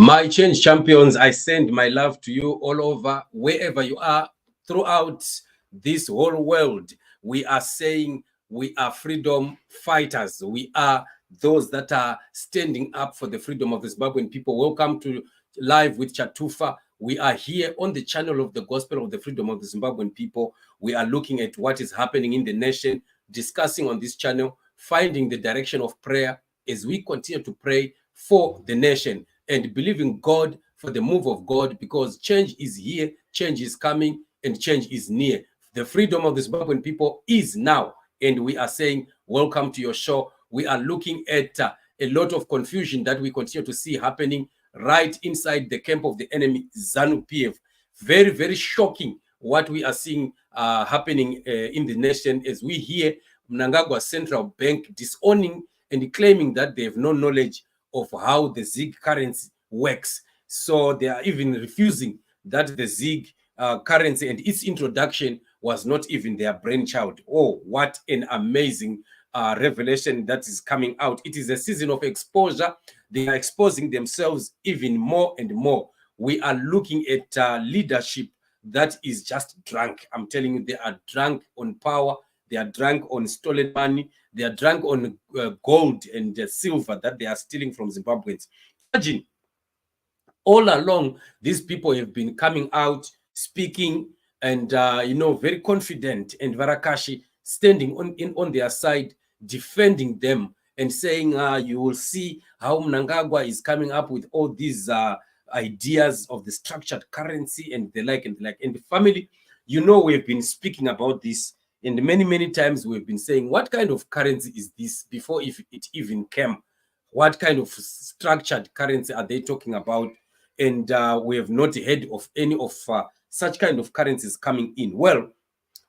My change champions, I send my love to you all over, wherever you are, throughout this whole world. We are saying we are freedom fighters. We are those that are standing up for the freedom of the Zimbabwean people. Welcome to Live with Chatufa. We are here on the channel of the Gospel of the Freedom of the Zimbabwean people. We are looking at what is happening in the nation, discussing on this channel, finding the direction of prayer as we continue to pray for the nation and believing God for the move of God, because change is here, change is coming, and change is near. The freedom of the Zimbabwean people is now, and we are saying, welcome to your show. We are looking at a lot of confusion that we continue to see happening right inside the camp of the enemy, ZANU-PF. Very, very shocking what we are seeing happening in the nation as we hear Mnangagwa Central Bank disowning and claiming that they have no knowledge of how the ZiG currency works. So they are even refusing that the ZiG currency and its introduction was not even their brainchild. Oh, what an amazing revelation that is coming out. It is a season of exposure. They are exposing themselves even more and more. We are looking at leadership that is just drunk. I'm telling you, they are drunk on power. They are drunk on stolen money. They are drunk on gold and silver that they are stealing from Zimbabweans. Imagine, all along, these people have been coming out, speaking, and very confident, and Varakashi standing on their side, defending them, and saying, you will see how Mnangagwa is coming up with all these ideas of the structured currency and the like and the like. And the family, we've been speaking about this. And many times we've been saying, what kind of currency is this before if it even came? What kind of structured currency are they talking about? And we have not heard of any of such kind of currencies coming in. Well,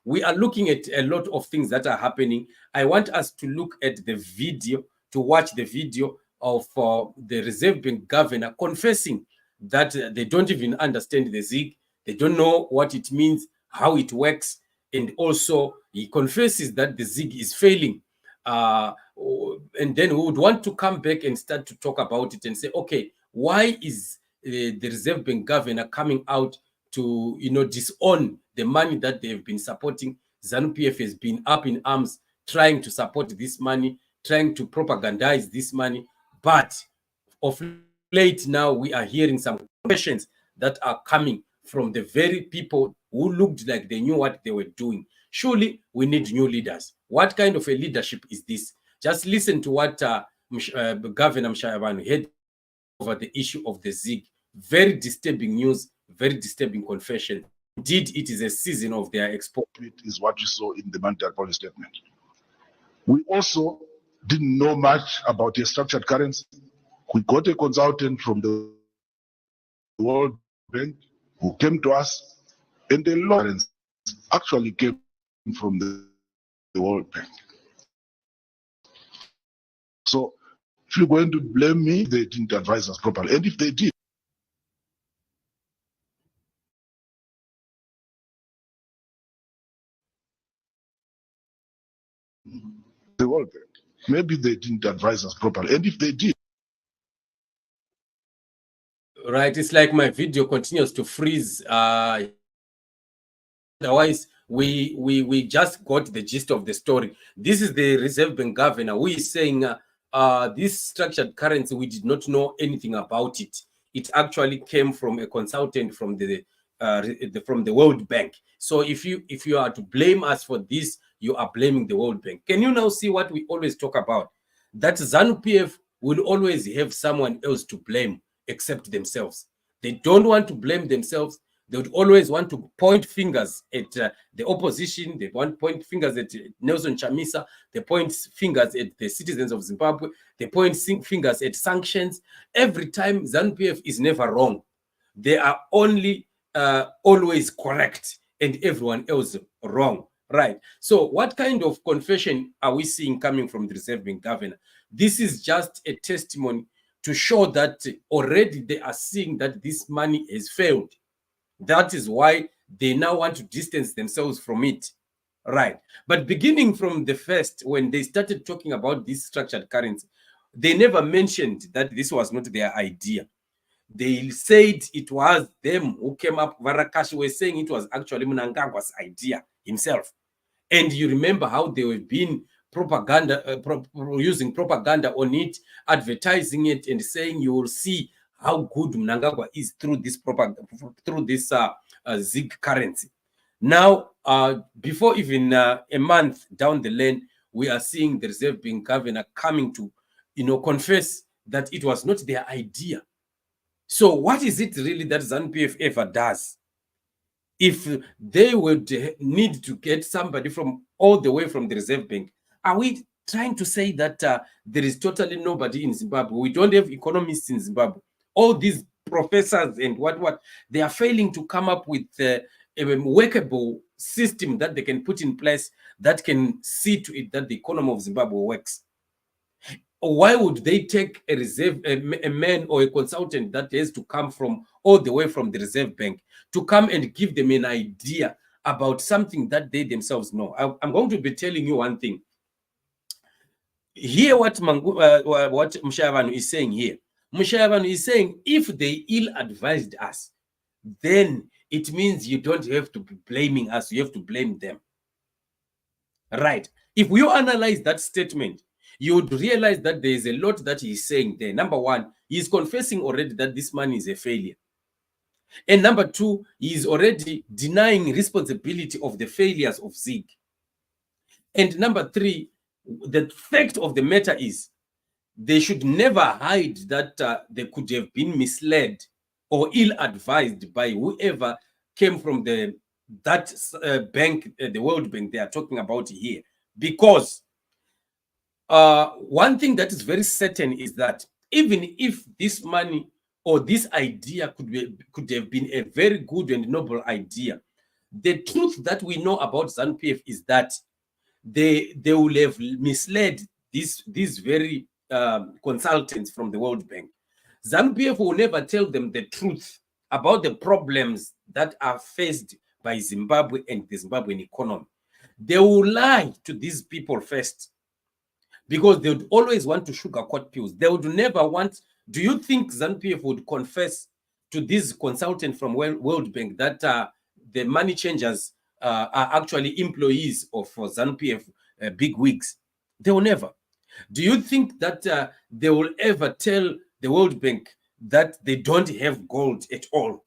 we are looking at a lot of things that are happening. I want us to look at the video, to watch the video of the Reserve Bank governor confessing that they don't even understand the ZiG. They don't know what it means, how it works. And also, he confesses that the ZiG is failing. And then we would want to come back and start to talk about it and say, okay, why is the Reserve Bank governor coming out to, disown the money that they've been supporting? ZANU-PF has been up in arms trying to support this money, trying to propagandize this money. But of late now, we are hearing some questions that are coming from the very people who looked like they knew what they were doing. Surely we need new leaders. What kind of a leadership is this? Just listen to what Governor Mshayabanu had over the issue of the ZiG. Very disturbing news, very disturbing confession. Indeed, it is a season of their exposure. It is what you saw in the monetary policy statement. We also didn't know much about a structured currency. We got a consultant from the World Bank who came to us, and the law actually came from the World Bank. So if you're going to blame me, they didn't advise us properly. And if they did, the World Bank, maybe they didn't advise us properly. And if they did, right, it's like my video continues to freeze. Otherwise, we just got the gist of the story. This is the Reserve Bank governor who is saying this structured currency, we did not know anything about it. It actually came from a consultant from the World Bank. So if you are to blame us for this, you are blaming the World Bank. Can you now see what we always talk about? That ZANU-PF will always have someone else to blame except themselves. They don't want to blame themselves. They would always want to point fingers at the opposition. They want to point fingers at Nelson Chamisa. They point fingers at the citizens of Zimbabwe. They point fingers at sanctions. Every time, ZANU-PF is never wrong. They are only always correct and everyone else wrong. Right. So what kind of confession are we seeing coming from the Reserve Bank governor? This is just a testimony to show that already they are seeing that this money has failed. That is why they now want to distance themselves from it. Right. But beginning from the first, when they started talking about this structured currency, they never mentioned that this was not their idea. They said it was them who came up. Varakashi were saying it was actually Mnangagwa'S idea himself. And you remember how they were being propaganda, using propaganda on it, advertising it, and saying you will see how good Mnangagwa is through this propaganda, through this ZiG currency. Now, before even a month down the lane, we are seeing the Reserve Bank governor coming to, confess that it was not their idea. So what is it really that ZANU-PF ever does? If they would need to get somebody from all the way from the Reserve Bank, are we trying to say that there is totally nobody in Zimbabwe? We don't have economists in Zimbabwe. All these professors and what they are failing to come up with a workable system that they can put in place that can see to it that the economy of Zimbabwe works. Why would they take a man or a consultant that has to come from all the way from the Reserve Bank to come and give them an idea about something that they themselves know? I'm going to be telling you one thing. Hear what Mshayavanu is saying here. Mshayavanu is saying if they ill-advised us, then it means you don't have to be blaming us, you have to blame them. Right. If you analyze that statement, you would realize that there is a lot that he's saying there. Number one, he's confessing already that this money is a failure. And number two, he is already denying responsibility of the failures of ZiG. And number three, the fact of the matter is they should never hide that they could have been misled or ill-advised by whoever came from that bank, the World Bank they are talking about here. Because one thing that is very certain is that even if this money or this idea could have been a very good and noble idea, the truth that we know about ZANU-PF is that they will have misled these very consultants from the World Bank. ZANU-PF will never tell them the truth about the problems that are faced by Zimbabwe and the Zimbabwean economy. They will lie to these people first, because they would always want to sugarcoat pills. They would never want. Do you think ZANU-PF would confess to this consultant from World Bank that the money changers are actually employees of ZANU-PF big wigs? They will never. Do you think that they will ever tell the World Bank that they don't have gold at all?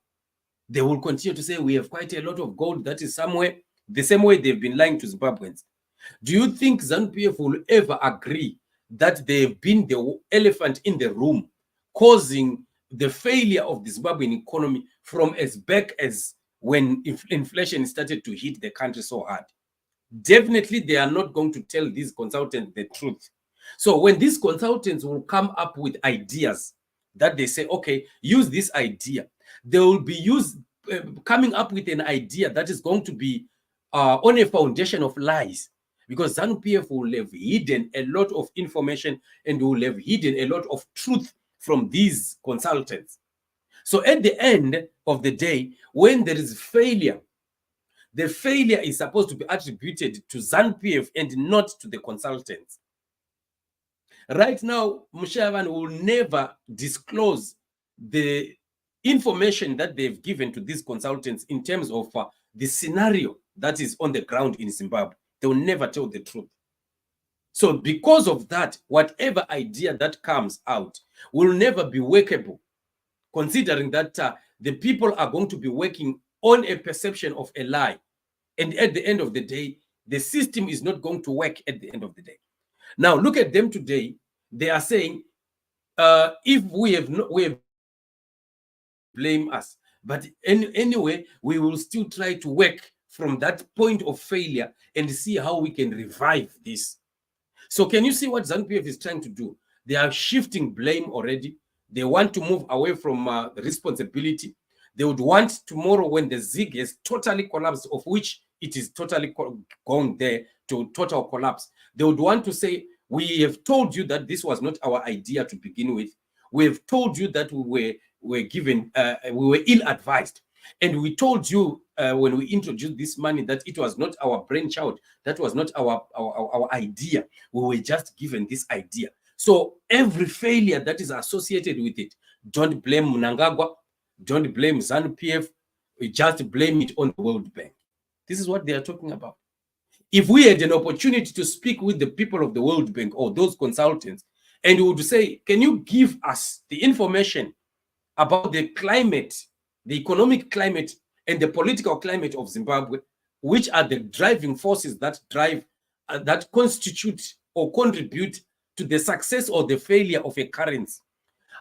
They will continue to say we have quite a lot of gold that is somewhere, the same way they've been lying to Zimbabweans. Do you think ZANU-PF will ever agree that they've been the elephant in the room causing the failure of the Zimbabwean economy from as back as when inflation started to hit the country so hard? Definitely, they are not going to tell these consultants the truth. So when these consultants will come up with ideas that they say, okay, use this idea, they will be coming up with an idea that is going to be on a foundation of lies, because ZANU-PF will have hidden a lot of information and will have hidden a lot of truth from these consultants. So at the end of the day, when there is failure, the failure is supposed to be attributed to ZANU-PF and not to the consultants. Right now, Mushavan will never disclose the information that they've given to these consultants in terms of the scenario that is on the ground in Zimbabwe. They will never tell the truth. So because of that, whatever idea that comes out will never be workable, considering that the people are going to be working on a perception of a lie. And at the end of the day, the system is not going to work at the end of the day. Now, look at them today. They are saying, if we have blame us, but anyway, we will still try to work from that point of failure and see how we can revive this. So can you see what ZANU-PF is trying to do? They are shifting blame already. They want to move away from responsibility. They would want tomorrow, when the ZiG has totally collapsed, of which it is totally gone there to total collapse, they would want to say, we have told you that this was not our idea to begin with. We have told you that we were ill-advised. And we told you when we introduced this money that it was not our brainchild, that was not our idea. We were just given this idea. So every failure that is associated with it, Don't blame Mnangagwa. Don't blame ZANU-PF. Just blame it on the World Bank. This is what they are talking about. If we had an opportunity to speak with the people of the World Bank or those consultants, and we would say, can you give us the information about the climate, the economic climate, and the political climate of Zimbabwe, which are the driving forces that drive, that constitute or contribute to the success or the failure of a currency.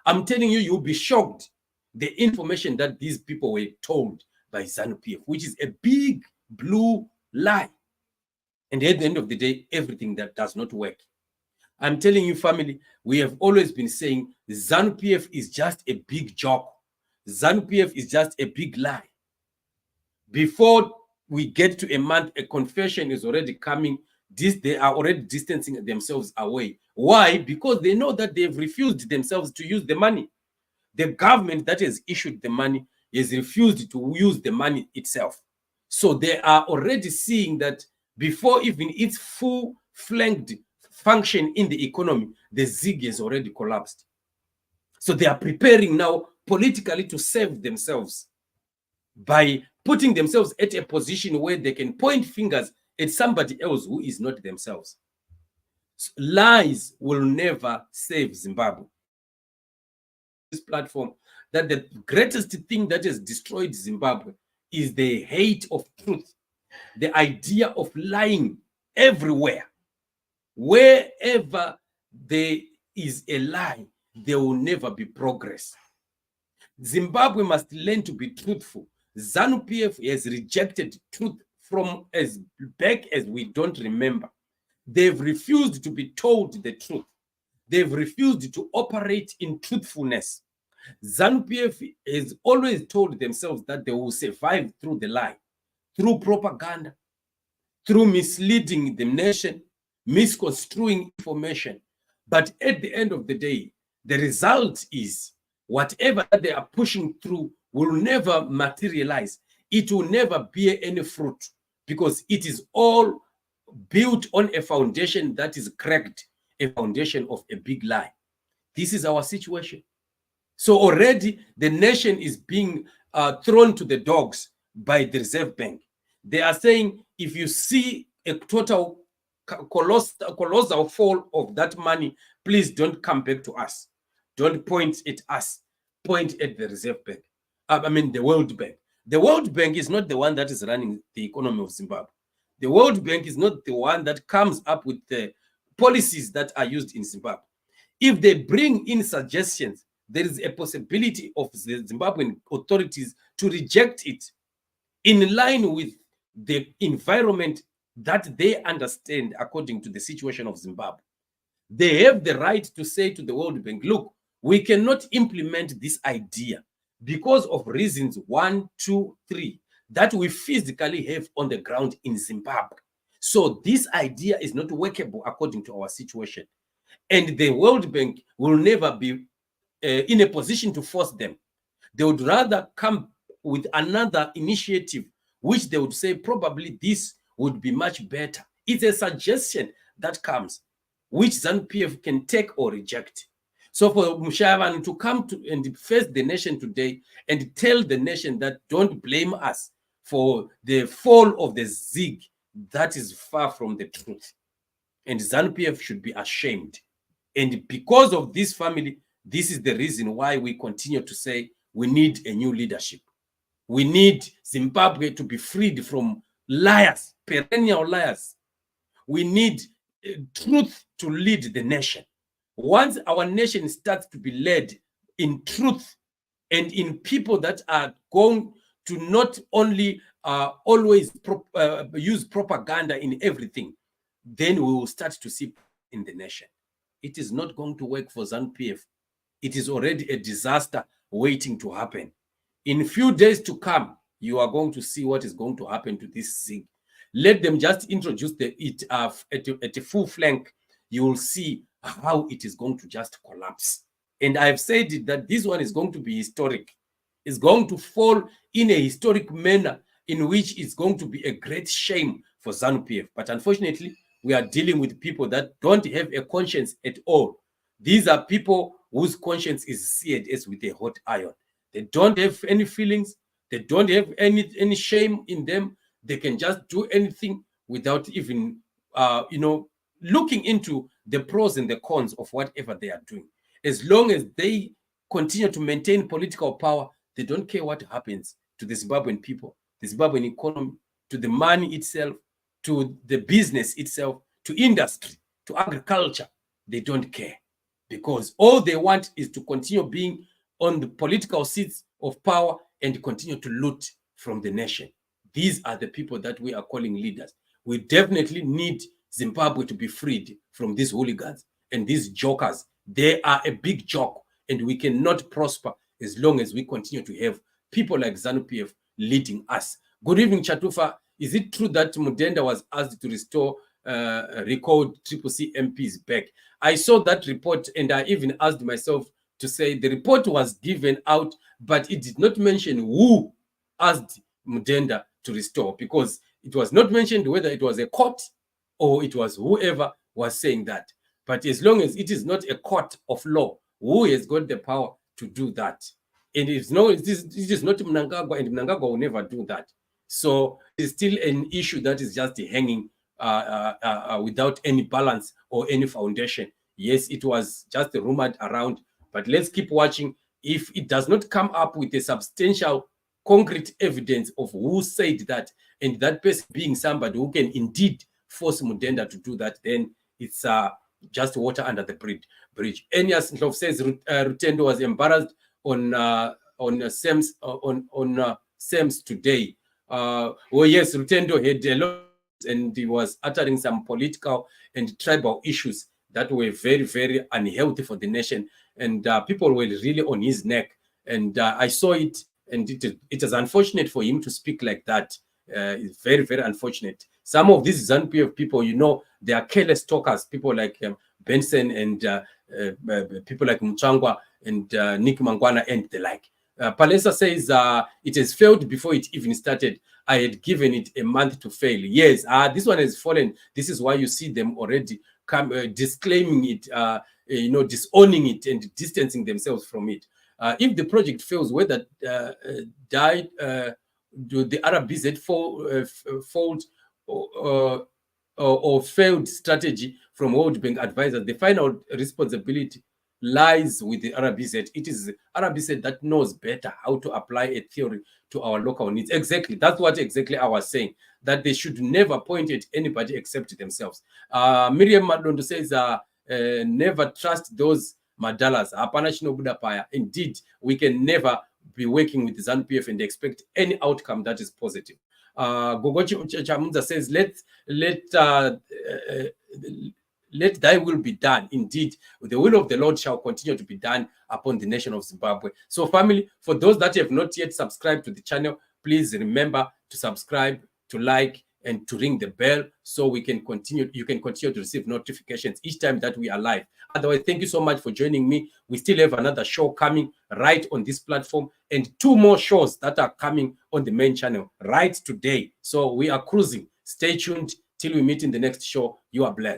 I'm telling you, you'll be shocked the information that these people were told by ZANU-PF, which is a big blue lie. And at the end of the day, everything that does not work. I'm telling you, family, we have always been saying ZANU-PF is just a big joke. ZANU-PF is just a big lie. Before we get to a month, a confession is already coming. They are already distancing themselves away. Why? Because they know that they've refused themselves to use the money. The government that has issued the money has refused to use the money itself. So they are already seeing that before even its full-flanked function in the economy, the zig has already collapsed. So they are preparing now politically to save themselves by putting themselves at a position where they can point fingers at somebody else who is not themselves. So lies will never save Zimbabwe. This platform, that the greatest thing that has destroyed Zimbabwe is the hate of truth, the idea of lying everywhere. Wherever there is a lie, there will never be progress. Zimbabwe must learn to be truthful. ZANU-PF has rejected truth from as back as we don't remember. They've refused to be told the truth. They've refused to operate in truthfulness. ZANU-PF has always told themselves that they will survive through the lie, through propaganda, through misleading the nation, misconstruing information. But at the end of the day, the result is whatever they are pushing through will never materialize. It will never bear any fruit because it is all built on a foundation that is cracked, a foundation of a big lie. This is our situation. So already the nation is being thrown to the dogs by the Reserve Bank. They are saying if you see a total colossal fall of that money, please don't come back to us. Don't point at us. Point at the Reserve Bank. The World Bank. The World Bank is not the one that is running the economy of Zimbabwe. The World Bank is not the one that comes up with the policies that are used in Zimbabwe. If they bring in suggestions, there is a possibility of the Zimbabwean authorities to reject it in line with the environment that they understand according to the situation of Zimbabwe. They have the right to say to the World Bank, look, we cannot implement this idea because of reasons 1, 2, 3 that we physically have on the ground in Zimbabwe. So this idea is not workable according to our situation. And the World Bank will never be in a position to force them. They would rather come with another initiative, which they would say probably this would be much better. It's a suggestion that comes, which ZANU-PF can take or reject. So for Mushavan to come to and face the nation today and tell the nation that don't blame us for the fall of the zig, that is far from the truth. And ZANU-PF should be ashamed. And because of this family, this is the reason why we continue to say we need a new leadership. We need Zimbabwe to be freed from liars, perennial liars. We need truth to lead the nation. Once our nation starts to be led in truth and in people that are going to not only always use propaganda in everything, then we will start to see in the nation. It is not going to work for ZANU-PF. It is already a disaster waiting to happen. In a few days to come, you are going to see what is going to happen to this thing. Let them just introduce it at a full flank. You will see how it is going to just collapse. And I've said it, that this one is going to be historic. It's going to fall in a historic manner in which it's going to be a great shame for ZANU-PF. But unfortunately, we are dealing with people that don't have a conscience at all. These are people whose conscience is seared as with a hot iron. They don't have any feelings. They don't have any shame in them. They can just do anything without even, looking into the pros and the cons of whatever they are doing. As long as they continue to maintain political power, they don't care what happens to the Zimbabwean people, the Zimbabwean economy, to the money itself, to the business itself, to industry, to agriculture. They don't care, because all they want is to continue being on the political seats of power and continue to loot from the nation. These are the people that we are calling leaders. We definitely need Zimbabwe to be freed from these hooligans and these jokers. They are a big joke, and we cannot prosper as long as we continue to have people like ZANU-PF leading us. Good evening, Chatufa. Is it true that Mudenda was asked to restore recalled CCC MPs back? I saw that report, and I even asked myself to say the report was given out, but it did not mention who asked Mudenda to restore, because it was not mentioned whether it was a court or it was whoever was saying that. But as long as it is not a court of law, who has got the power to do that? And it is not Mnangagwa, and Mnangagwa will never do that. So it's still an issue that is just hanging without any balance or any foundation. Yes, it was just rumored around, but let's keep watching. If it does not come up with a substantial, concrete evidence of who said that, and that person being somebody who can indeed force Mudenda to do that, then it's just water under the bridge. Enias Ndlovu says Rutendo was embarrassed on SEMS today. Oh yes, Rutendo had a lot, and he was uttering some political and tribal issues that were very, very unhealthy for the nation, and people were really on his neck. And I saw it, and it is unfortunate for him to speak like that. It's very, very unfortunate. Some of these ZANU-PF people, they are careless talkers. People like Benson and people like Mchangwa and Nick Mangwana and the like. Palesa says it has failed before it even started. I had given it a month to fail. Yes, this one has fallen. This is why you see them already disclaiming it, disowning it and distancing themselves from it. If the project fails, whether do the RBZ fold or failed strategy from World Bank advisors, the final responsibility lies with the RBZ. It is RBZ that knows better how to apply a theory to our local needs. Exactly. That's what exactly I was saying, that they should never point at anybody except themselves. Miriam Madondo says, never trust those madalas. Indeed, we can never be working with the ZANU-PF and expect any outcome that is positive. Gogochi Chamunza says, let thy will be done. Indeed, the will of the Lord shall continue to be done upon the nation of Zimbabwe. So family, for those that have not yet subscribed to the channel, please remember to subscribe, to like, and to ring the bell so we can continue. You can continue to receive notifications each time that we are live. Otherwise, thank you so much for joining me. We still have another show coming right on this platform, and 2 more shows that are coming on the main channel right today. So we are cruising. Stay tuned till we meet in the next show. You are blessed.